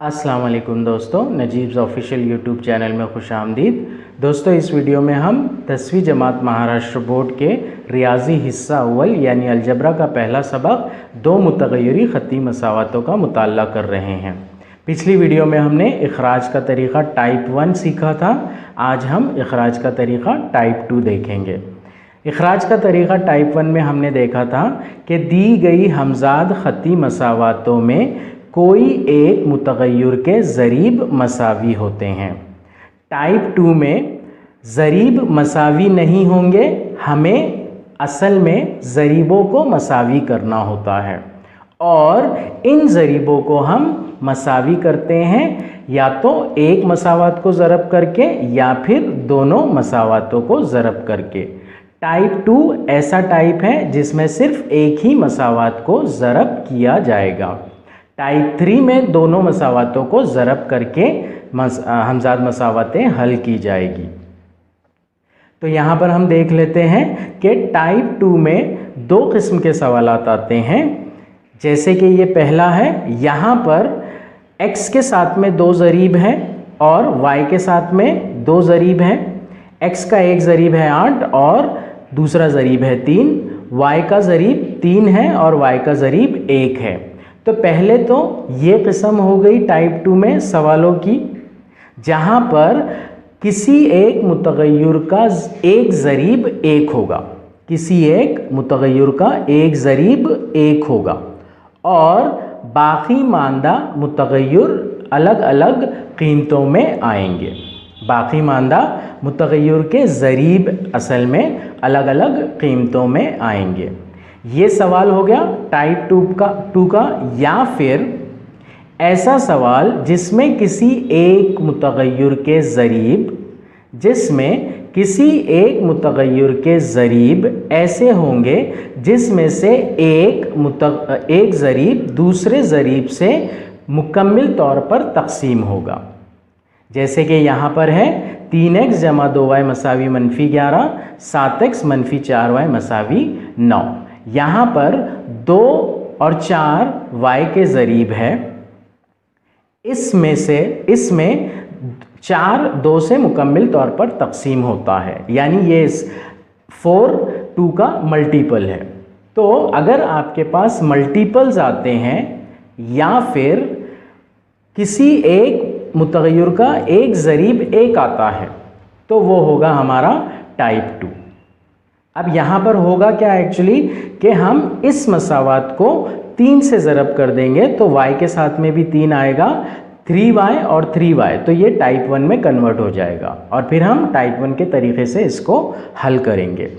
अस्सलाम वालेकुम दोस्तों, नजीब्स ऑफिशियल यूट्यूब चैनल में खुश आमदीद। दोस्तों, इस वीडियो में हम 10वीं जमात महाराष्ट्र बोर्ड के रियाजी हिस्सा अव्वल यानी अलजबरा का पहला सबक दो मुतगय्यरी ख़त्ती मसावातों का मुताल्ला कर रहे हैं। पिछली वीडियो में हमने इखराज का तरीक़ा टाइप 1 सीखा था। आज हम इखराज का तरीक़ा टाइप 2 देखेंगे। इखराज का तरीक़ा टाइप 1 में हमने देखा था कि दी गई हमज़ाद ख़त्ती मसावातों में कोई एक मुतगय्यर के ज़रीब मसावी होते हैं। टाइप 2 में ज़रीब मसावी नहीं होंगे, हमें असल में ज़रीबों को मसावी करना होता है और इन ज़रीबों को हम मसावी करते हैं या तो एक मसावात को ज़रब करके या फिर दोनों मसावातों को ज़रब करके। टाइप 2 ऐसा टाइप है जिसमें सिर्फ एक ही मसावात को ज़रब किया जाएगा। टाइप 3 में दोनों मसावातों को ज़रब करके हमज़ाद मसावतें हल की जाएगी। तो यहाँ पर हम देख लेते हैं कि टाइप 2 में दो किस्म के सवालात आते हैं। जैसे कि ये पहला है, यहाँ पर x के साथ में दो ज़रीब हैं और y के साथ में दो ज़रीब हैं। x का एक ज़रीब है 8 और दूसरा ज़रीब है 3, y का ज़रीब 3 है और y का ज़रीब 1 है। तो पहले तो ये किस्म हो गई टाइप 2 में सवालों की, जहाँ पर किसी एक मुतगय्यर का एक ज़रीब 1 होगा, किसी एक मुतगय्यर का एक ज़रीब 1 होगा और बाकी मानदा मुतगय्यर अलग अलग कीमतों में आएंगे। बाकी मानदा मुतगय्यर के ज़रीब असल में अलग अलग कीमतों में आएंगे। ये सवाल हो गया टाइप 2 का। या फिर ऐसा सवाल जिसमें किसी एक मुतगय्यर के ज़रीब ऐसे होंगे जिसमें से एक ज़रीब दूसरे ज़रीब से मुकम्मिल तौर पर तकसीम होगा। जैसे कि यहाँ पर है 3x जमा 2y मसावी -11, 7x - 4y मसावी 9। यहाँ पर 2 और 4 y के ज़रीब है, इसमें 4 2 से मुकम्मिल तौर पर तकसीम होता है, यानी ये 4 2 का मल्टीपल है। तो अगर आपके पास मल्टीपल्स आते हैं या फिर किसी एक मुतगय्यर का एक ज़रीब 1 आता है तो वो होगा हमारा टाइप 2। अब यहाँ पर होगा क्या एक्चुअली कि हम इस मसावात को 3 से ज़रब कर देंगे तो y के साथ में भी 3 आएगा, 3y और 3y, तो ये टाइप 1 में कन्वर्ट हो जाएगा और फिर हम टाइप 1 के तरीके से इसको हल करेंगे।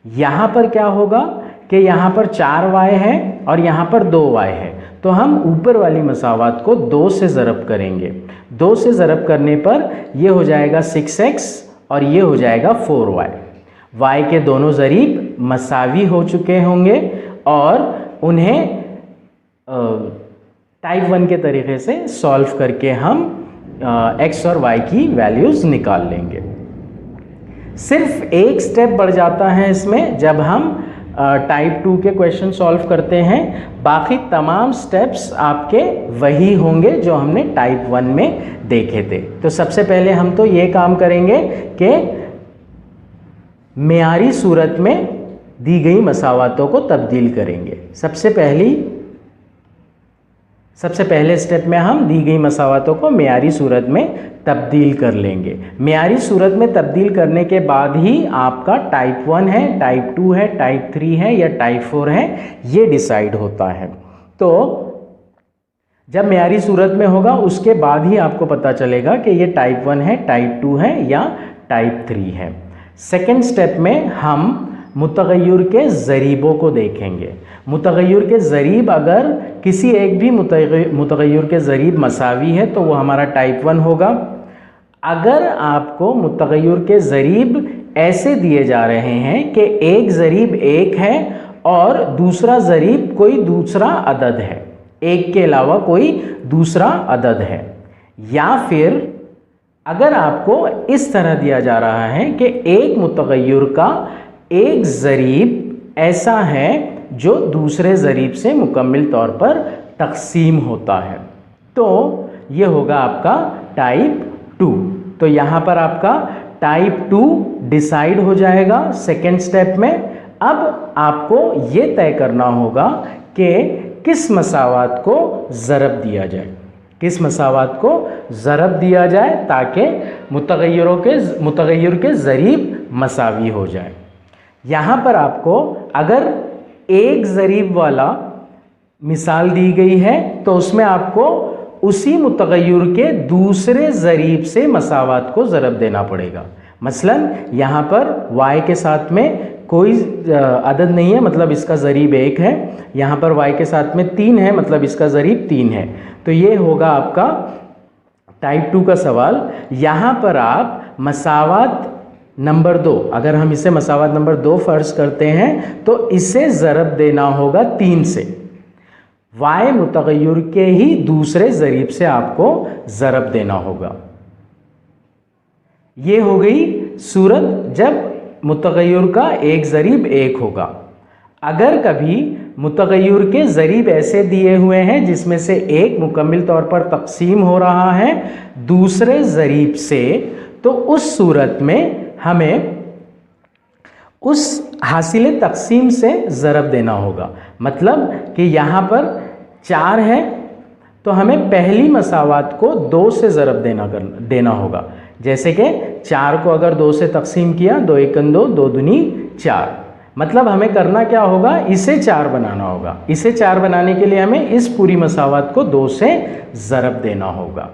यहाँ पर क्या होगा कि यहाँ पर 4y है और यहाँ पर 2y है, तो हम ऊपर वाली मसावात को 2 से ज़रब करेंगे। 2 से ज़रब करने पर ये हो जाएगा 6x और ये हो जाएगा 4y। y के दोनों ज़रीब मसावी हो चुके होंगे और उन्हें टाइप 1 के तरीके से सॉल्व करके हम x और y की वैल्यूज़ निकाल लेंगे। सिर्फ एक स्टेप बढ़ जाता है इसमें जब हम टाइप 2 के क्वेश्चन सॉल्व करते हैं, बाकी तमाम स्टेप्स आपके वही होंगे जो हमने टाइप 1 में देखे थे। तो सबसे पहले हम तो ये काम करेंगे कि मेयारी सूरत में दी गई मसावातों को तब्दील करेंगे। सबसे पहले स्टेप में हम दी गई मसावातों को मेयारी सूरत में तब्दील कर लेंगे। मेयारी सूरत में तब्दील करने के बाद ही आपका टाइप 1 है, टाइप 2 है, टाइप 3 है या टाइप 4 है, ये डिसाइड होता है। तो जब मेयारी सूरत में होगा उसके बाद ही आपको पता चलेगा कि ये टाइप 1 है, टाइप 2 है या टाइप 3 है। सेकेंड स्टेप में हम मुतगय्यर के ज़रीबों को देखेंगे। मुतगय्यर के ज़रीब अगर किसी एक भी मुतगय्यर के ज़रीब मसावी है तो वो हमारा टाइप 1 होगा। अगर आपको मुतगय्यर के ज़रीब ऐसे दिए जा रहे हैं कि एक ज़रीब 1 है और दूसरा ज़रीब कोई दूसरा अदद है, 1 के अलावा कोई दूसरा अदद है, या फिर अगर आपको इस तरह दिया जा रहा है कि एक मुतगय्यर का एक ज़रीब ऐसा है जो दूसरे ज़रीब से मुकम्मिल तौर पर तकसीम होता है, तो ये होगा आपका टाइप 2। तो यहाँ पर आपका टाइप 2 डिसाइड हो जाएगा सेकेंड स्टेप में। अब आपको ये तय करना होगा कि किस मसावात को ज़रब दिया जाए, किस मसावात को ज़रब दिया जाए ताकि मुतग़य्यर के ज़रीब मसावी हो जाए। यहाँ पर आपको अगर एक ज़रीब वाला मिसाल दी गई है तो उसमें आपको उसी मुतग़य्यर के दूसरे ज़रीब से मसावात को ज़रब देना पड़ेगा। मसलन यहाँ पर y के साथ में कोई अदद नहीं है, मतलब इसका ज़रीब 1 है। यहाँ पर y के साथ में 3 है, मतलब इसका ज़रीब 3 है। तो ये होगा आपका टाइप 2 का सवाल। यहाँ पर आप मसावात नंबर 2, अगर हम इसे मसावात नंबर 2 फ़र्ज़ करते हैं तो इसे ज़रब देना होगा 3 से। y मुतग़य्यर के ही दूसरे ज़रीब से आपको ज़रब देना होगा। ये हो गई सूरत जब मुतग़य्यर का एक ज़रीब 1 होगा। अगर कभी मुतग़य्यर के ज़रीब ऐसे दिए हुए हैं जिसमें से एक मुकम्मिल तौर पर तक़सीम हो रहा है दूसरे ज़रीब से, तो उस सूरत में हमें उस हासिल तक़सीम से ज़रब देना होगा। मतलब कि यहाँ पर 4 है तो हमें पहली मसावात को 2 से ज़रब देना होगा। जैसे कि 4 को अगर 2 से तक़सीम किया, 2 एकन 2, 2 दूनी 4। मतलब हमें करना क्या होगा, इसे 4 बनाना होगा। इसे 4 बनाने के लिए हमें इस पूरी मसावात को 2 से ज़रब देना होगा।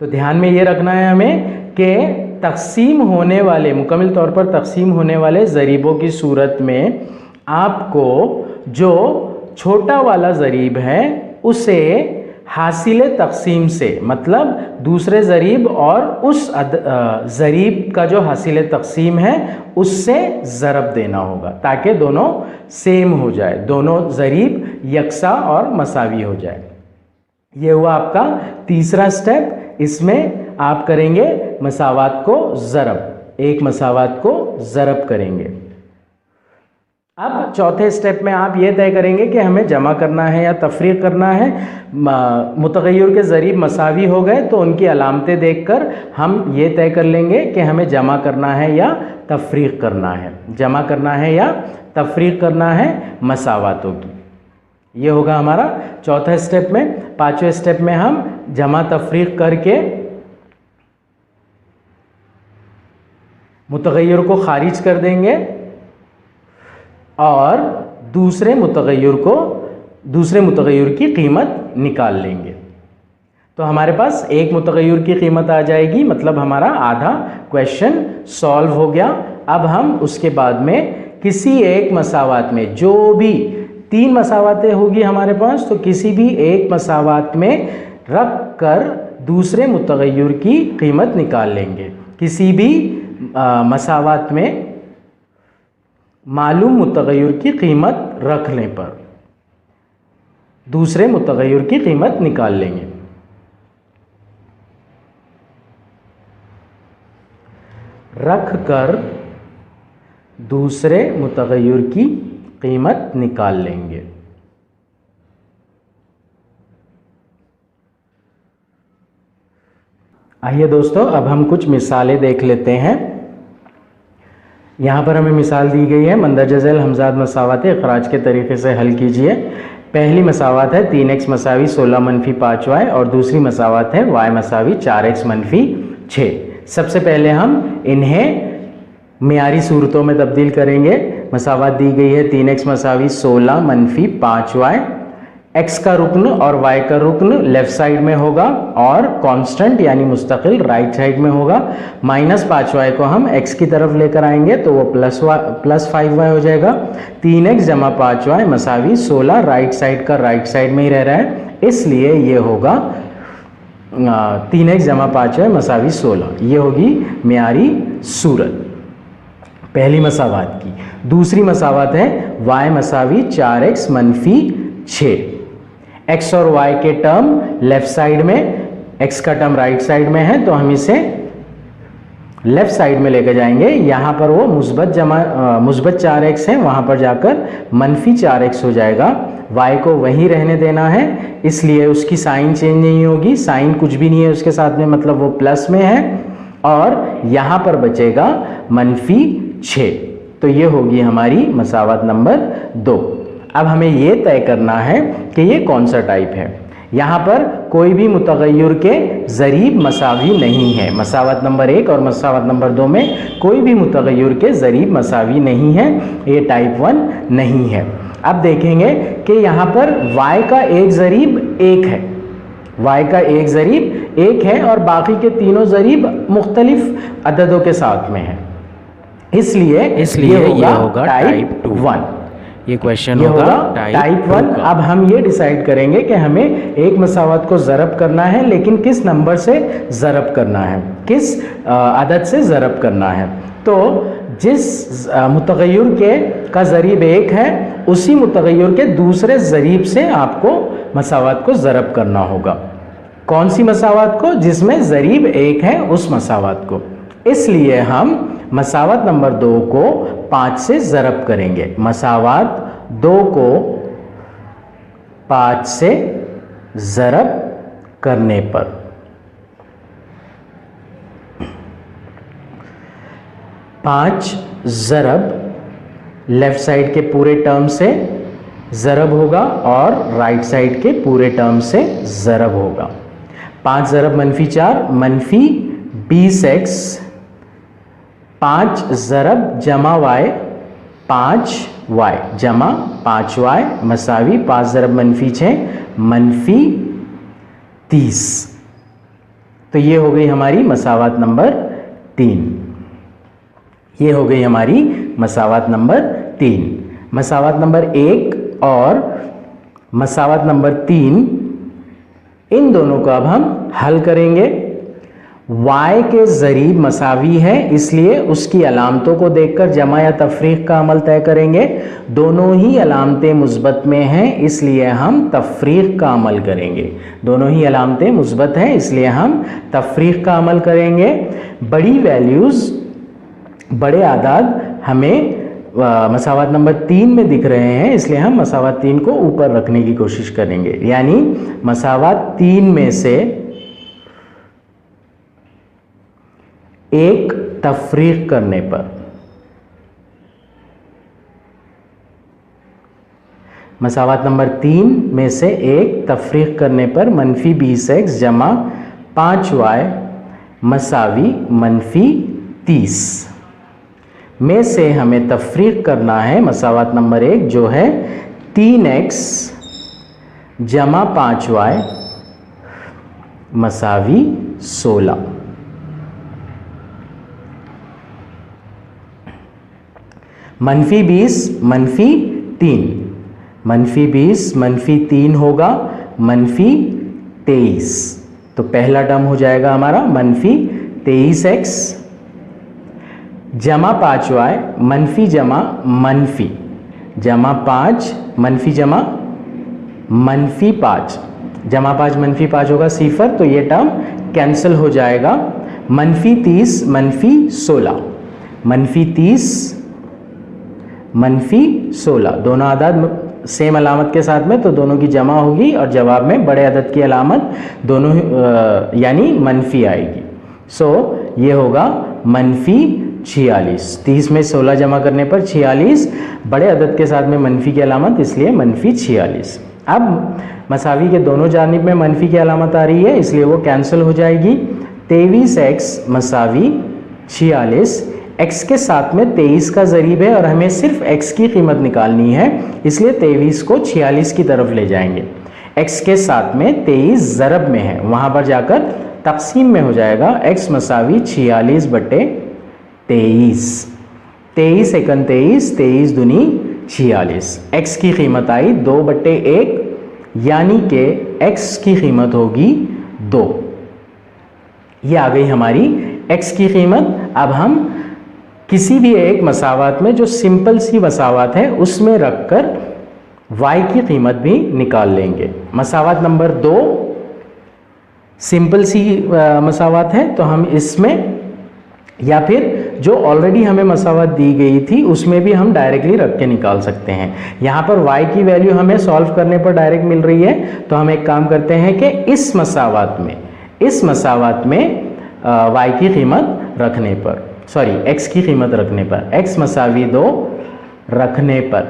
तो ध्यान में ये रखना है हमें कि तक़सीम होने वाले, मुकम्मिल तौर पर तक़सीम होने वाले ज़रीबों की सूरत में आपको जो छोटा वाला ज़रीब है उसे हासिल तक़सीम से, मतलब दूसरे ज़रीब और उस ज़रीब का जो हासिल तक़सीम है उससे ज़रब देना होगा ताकि दोनों सेम हो जाए, दोनों ज़रीब यकसा और मसावी हो जाए। ये हुआ आपका तीसरा स्टेप। इसमें आप करेंगे मसावात को ज़रब, एक मसावात को ज़रब करेंगे। अब चौथे स्टेप में आप ये तय करेंगे कि हमें जमा करना है या तफरीक करना है। मुतग़य्यर के ज़रीब मसावी हो गए तो उनकी अलामतें देखकर हम ये तय कर लेंगे कि हमें जमा करना है या तफरीक करना है, जमा करना है या तफरीक करना है मसावातों की। ये होगा हमारा चौथा स्टेप में। पाँचवें स्टेप में हम जमा तफरीक करके मुतग़य्यर को खारिज कर देंगे और दूसरे मुतग़य्यर की कीमत निकाल लेंगे। तो हमारे पास एक मुतग़य्यर की कीमत आ जाएगी, मतलब हमारा आधा क्वेश्चन सॉल्व हो गया। अब हम उसके बाद में किसी एक मसावात में, जो भी 3 मसावातें होगी हमारे पास, तो किसी भी एक मसावात में रख कर दूसरे मुतग़य्यर की कीमत निकाल लेंगे। किसी भी मसावात में मालूम मुतग़य्यर की कीमत रखने पर दूसरे मुतग़य्यर की कीमत निकाल लेंगे। रख कर दूसरे मुतग़य्यर की कीमत निकाल लेंगे। आइए दोस्तों, अब हम कुछ मिसालें देख लेते हैं। यहाँ पर हमें मिसाल दी गई है, मंदरजा झैल हमज़ाद मसावात इखराज के तरीके से हल कीजिए। पहली मसावात है 3x मसावी 16 मनफी 5y और दूसरी मसावात है y मसावी 4x मनफी 6। सबसे पहले हम इन्हें मियारी सूरतों में तब्दील करेंगे। मसावात दी गई है 3x मसावी 16 मनफी 5y। x का रुकन और y का रुकन लेफ़्ट साइड में होगा और कांस्टेंट यानी मुस्तकिल राइट साइड में होगा। माइनस 5y को हम x की तरफ लेकर आएंगे तो वो प्लस 5y हो जाएगा। 3x जमा 5y मसावी 16, राइट साइड का राइट साइड में ही रह रहा है, इसलिए ये होगा 3x जमा 5y मसावी 16। ये होगी मियारी सूरत पहली मसावात की। दूसरी मसावात है y मसावी 4x मनफी 6। x और y के टर्म लेफ्ट साइड में, x का टर्म राइट साइड में है तो हम इसे लेफ्ट साइड में लेकर जाएंगे। यहाँ पर वो मुस्बत 4x है, वहाँ पर जाकर मनफी 4x हो जाएगा। y को वहीं रहने देना है, इसलिए उसकी साइन चेंज नहीं होगी, साइन कुछ भी नहीं है उसके साथ में, मतलब वो प्लस में है, और यहाँ पर बचेगा -6। तो ये होगी हमारी मसावत नंबर 2। अब हमें ये तय करना है कि ये कौन सा टाइप है। यहाँ पर कोई भी मुतगय्यर के ज़रीब मसावी नहीं है। मसावत नंबर 1 और मसावत नंबर 2 में कोई भी मुतगय्यर के ज़रीब मसावी नहीं है, ये टाइप 1 नहीं है। अब देखेंगे कि यहाँ पर y का एक ज़रीब 1 है, y का एक ज़रीब 1 है और बाकी के तीनों ज़रीब मुख्तलिफ अददों के साथ में है, इसलिए ये होगा टाइप 1। ये क्वेश्चन होगा टाइप 1। अब हम ये डिसाइड करेंगे कि हमें एक मसावत को ज़रब करना है, लेकिन किस नंबर से ज़रब करना है, किस अदद से ज़रब करना है। तो जिस मुतगय्यर के का ज़रीब 1 है, उसी मुतगय्यर के दूसरे ज़रीब से आपको मसावत को ज़रब करना होगा। कौन सी मसावत को? जिसमें ज़रीब 1 है, उस मसावत को। इसलिए हम मसावत नंबर 2 को 5 से ज़रब करेंगे। मसावत 2 को 5 से ज़रब करने पर 5 ज़रब लेफ़्ट साइड के पूरे टर्म से ज़रब होगा और राइट साइड के पूरे टर्म से ज़रब होगा। 5 ज़रब -4 -20x, 5 ज़रब जमा y 5y जमा 5y मसावी 5 ज़रब -6 -30। तो ये हो गई हमारी मसावत नंबर 3। ये हो गई हमारी मसावत नंबर 3। मसावत नंबर 1 और मसावत नंबर 3, इन दोनों को अब हम हल करेंगे। y के ज़रीब मसावी है, इसलिए उसकी अलामतों को देखकर जमा या तफरीक का अमल तय करेंगे। दोनों ही अलामतें मुस्बत में हैं, इसलिए हम तफरीक का अमल करेंगे। दोनों ही अलामतें मुस्बत हैं, इसलिए हम तफरीक का अमल करेंगे। बड़ी वैल्यूज़, बड़े आदाद हमें मसावत नंबर 3 में दिख रहे हैं, इसलिए हम मसावत 3 को ऊपर रखने की कोशिश करेंगे। यानी मसावत 3 में से एक तफरीक करने पर, मसावत नंबर 3 में से एक तफरीक करने पर -20x जमा 5y मसावी -30 में से हमें तफरीक करना है मसावत नंबर 1 जो है 3x जमा 5y मसावी 16। -20 -3, -20 -3 होगा -23। तो पहला टर्म हो जाएगा हमारा -23x जमा 5y मनफी जमा मनफी जमा 5 मनफी जमा -5 जमा 5 -5 होगा 0, तो ये टर्म कैंसिल हो जाएगा। -30 -16 -30 -16 दोनों आदाद सेम अलामत के साथ में, तो दोनों की जमा होगी और जवाब में बड़े अदद की अलामत दोनों यानी मनफी आएगी। सो ये होगा -46। 30 में 16 जमा करने पर 46, बड़े अदद के साथ में मनफी की अलामत, इसलिए -46। अब मसावी के दोनों जानिब में मनफी की अलामत आ रही है, इसलिए वो कैंसिल हो जाएगी। 23x मसावी 46, x के साथ में 23 का ज़रीब है और हमें सिर्फ x की कीमत निकालनी है, इसलिए 23 को 46 की तरफ ले जाएंगे। x के साथ में 23 ज़रब में है, वहाँ पर जाकर तकसीम में हो जाएगा। x मसावी 46 बटे 23, 23 एकन 23, 23 दूनी 46। x की कीमत आई 2 बटे 1, यानी कि x की कीमत होगी 2। ये आ गई हमारी x की कीमत। अब हम किसी भी एक मसावत में जो सिंपल सी मसावत है उसमें रखकर y की कीमत भी निकाल लेंगे। मसावत नंबर 2 सिंपल सी मसावत है, तो हम इसमें या फिर जो ऑलरेडी हमें मसावत दी गई थी उसमें भी हम डायरेक्टली रख के निकाल सकते हैं। यहाँ पर y की वैल्यू हमें सॉल्व करने पर डायरेक्ट मिल रही है, तो हम एक काम करते हैं कि इस मसावत में y की कीमत रखने पर, सॉरी x की कीमत रखने पर, x = 2 रखने पर,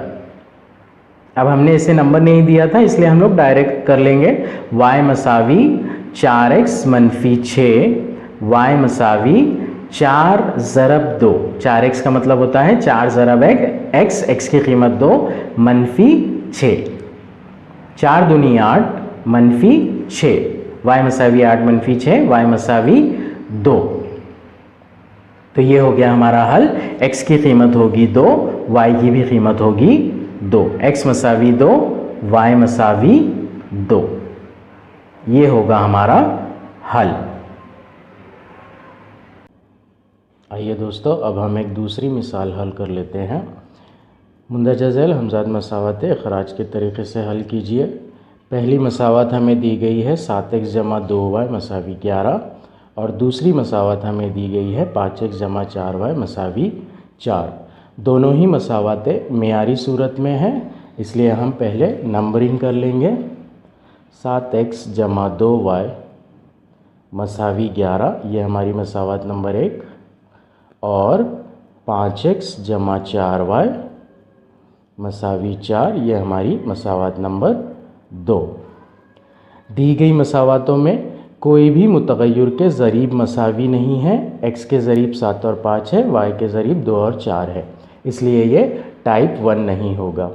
अब हमने इसे नंबर नहीं दिया था इसलिए हम लोग डायरेक्ट कर लेंगे। y = 4x - 6, y = 4 ज़रब 2, 4x का मतलब होता है 4 ज़रब x, x की कीमत 2 - 6, 4 दूनी 8 - 6, y = 8 - 6, y = 2। तो ये हो गया हमारा हल। x की कीमत होगी 2, y की भी कीमत होगी 2, x = 2, y = 2, ये होगा हमारा हल। आइए दोस्तों, अब हम एक दूसरी मिसाल हल कर लेते हैं। मुंदरजा झैल हमजाद मसावत अखराज के तरीक़े से हल कीजिए। पहली मसावत हमें दी गई है 7x + 2y = 11 और दूसरी मसावत हमें दी गई है 5x + 4y = 4। दोनों ही मसावतें मेयारी सूरत में हैं, इसलिए हम पहले नंबरिंग कर लेंगे। 7x + 2y = 11, ये हमारी मसावत नंबर 1, और 5x + 4y = 4, ये हमारी मसावत नंबर 2। दी गई मसावतों में कोई भी मुतग़य्यर के ज़रीब मसावी नहीं है। x के ज़रीब 7 और 5 है, y के ज़रीब 2 और 4 है, इसलिए ये टाइप 1 नहीं होगा।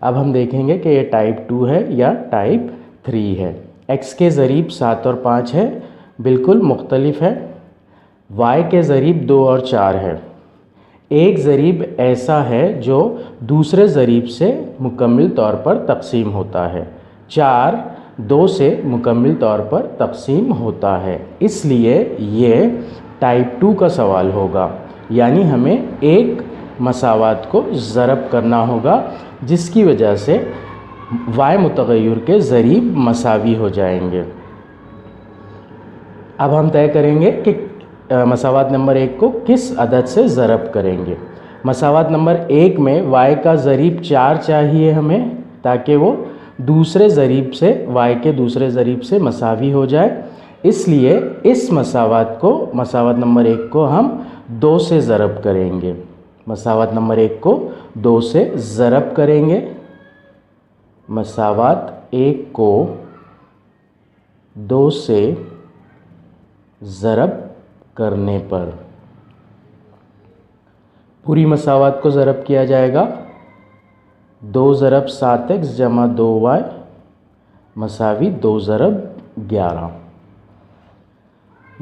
अब हम देखेंगे कि ये टाइप 2 है या टाइप 3 है। x के ज़रीब 7 और 5 है, बिल्कुल मुख्तलिफ है। y के ज़रीब 2 और 4 है। एक ज़रीब ऐसा है जो दूसरे ज़रीब से मुकम्मिल तौर पर तक़सीम होता है। 4 2 से मुकम्मिल तौर पर तक़सीम होता है, इसलिए ये टाइप 2 का सवाल होगा। यानी हमें एक मसावत को ज़रब करना होगा, जिसकी वजह से y मुतग़य्यर के ज़रीब मसावी हो जाएंगे। अब हम तय करेंगे कि मसावत नंबर 1 को किस अदद से ज़रब करेंगे। मसावत नंबर 1 में y का ज़रीब 4 चाहिए हमें, ताकि वो दूसरे ज़रीब से, y के दूसरे ज़रीब से मसावी हो जाए। इसलिए इस मसावत को, मसावत नंबर 1 को हम 2 से ज़रब करेंगे। मसावत नंबर 1 को 2 से ज़रब करेंगे। मसावत 1 को 2 से ज़रब करने पर पूरी मसावत को ज़रब किया जाएगा। 2 ज़रब 7x + 2y = 2 ज़रब 11,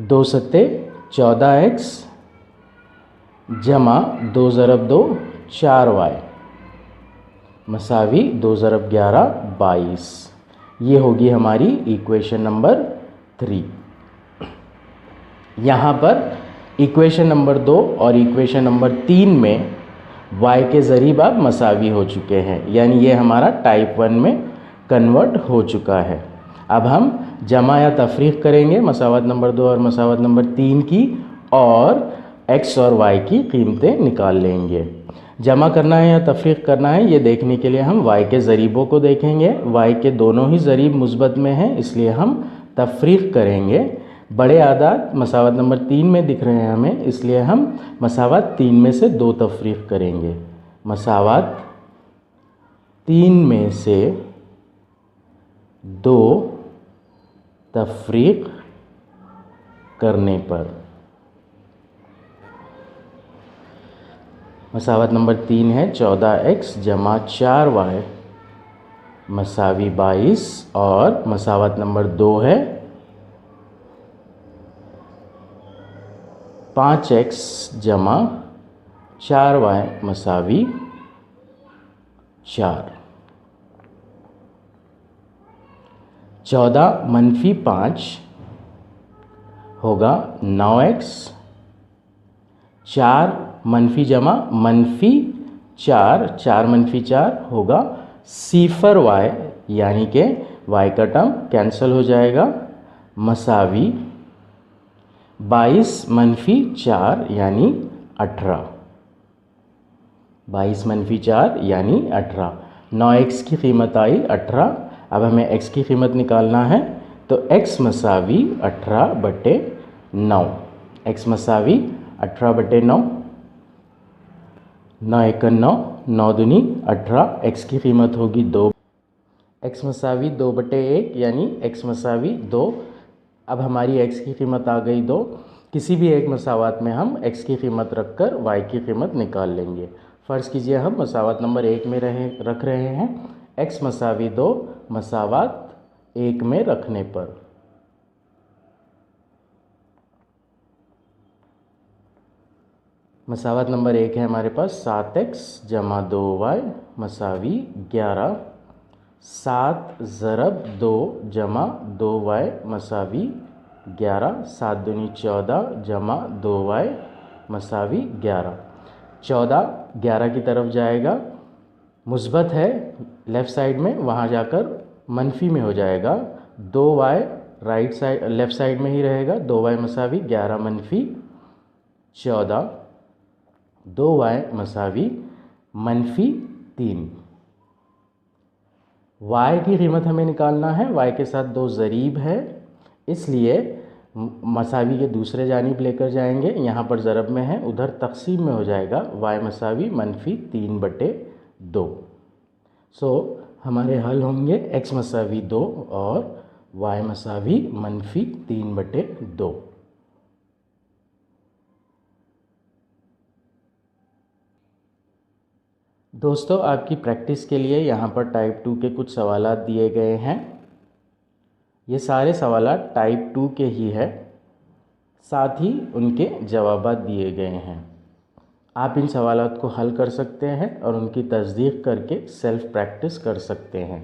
2 सत्ते 14x जमा 2 ज़रब 2 4y = 2 ज़रब 11 22। ये होगी हमारी इक्वेशन नंबर 3। यहाँ पर इक्वेशन नंबर 2 और इक्वेशन नंबर 3 में y के ज़रीब अब मसावी हो चुके हैं, यानी ये हमारा टाइप 1 में कन्वर्ट हो चुका है। अब हम जमा या तफरीक़ करेंगे मसावत नंबर 2 और मसावत नंबर 3 की, और x और y की कीमतें निकाल लेंगे। जमा करना है या तफरीक़ करना है, ये देखने के लिए हम y के ज़रीबों को देखेंगे। y के दोनों ही ज़रीब मुस्बत में हैं, इसलिए हम तफरीक़ करेंगे। बड़े आदाद मसावत नंबर 3 में दिख रहे हैं हमें, इसलिए हम मसावत 3 में से 2 तफरीक़ करेंगे। मसावत 3 में से 2 तफरीक़ करने पर मसावत नंबर 3 है 14x + 4y = 22, और मसावत नंबर 2 है 5x + 4y = 4। 14 - 5 होगा 9x, 4 मनफी जमा मनफी 4, 4 - 4 होगा 0y, यानी कि y का टर्म कैंसिल हो जाएगा, = 22 - 4 यानी 18, 22 - 4 यानी 18। 9x की कीमत आई 18। अब हमें x की कीमत निकालना है, तो x मसावी 18/9। x मसावी 18/9। 9 × 9, 9 दूनी 18। x की कीमत होगी 2। x मसावी 2/1 यानी x मसावी 2। अब हमारी x की कीमत आ गई 2। किसी भी एक मसावात में हम x की कीमत रखकर y की कीमत निकाल लेंगे। फ़र्ज़ कीजिए हम मसावात नंबर 1 में रख रहे हैं। x मसावी 2 मसावात 1 में रखने पर मसावत नंबर 1 है हमारे पास 7x + 2y मसावी 11। 7 ज़रब 2 + 2y मसावी 11। 7 दूनी 14 + 2y मसावी 11। 14 11 की तरफ जाएगा, मुस्बत है लेफ़्ट साइड में, वहाँ जाकर मनफी में हो जाएगा। 2y right side left side में ही रहेगा। 2y मसावी 11 - 14। 2y मसावी -3। y की कीमत हमें निकालना है। y के साथ 2 ज़रीब है, इसलिए मसावी के दूसरे जानिब लेकर जाएंगे। यहाँ पर ज़रब में है, उधर तक़सीम में हो जाएगा। y मसावी -3/2। सो हमारे हल होंगे x मसावी 2 और y मसावी -3/2। दोस्तों, आपकी प्रैक्टिस के लिए यहाँ पर टाइप 2 के कुछ सवालात दिए गए हैं। ये सारे सवालात टाइप 2 के ही है, साथ ही उनके जवाबात दिए गए हैं। आप इन सवालात को हल कर सकते हैं और उनकी तस्दीक करके सेल्फ प्रैक्टिस कर सकते हैं।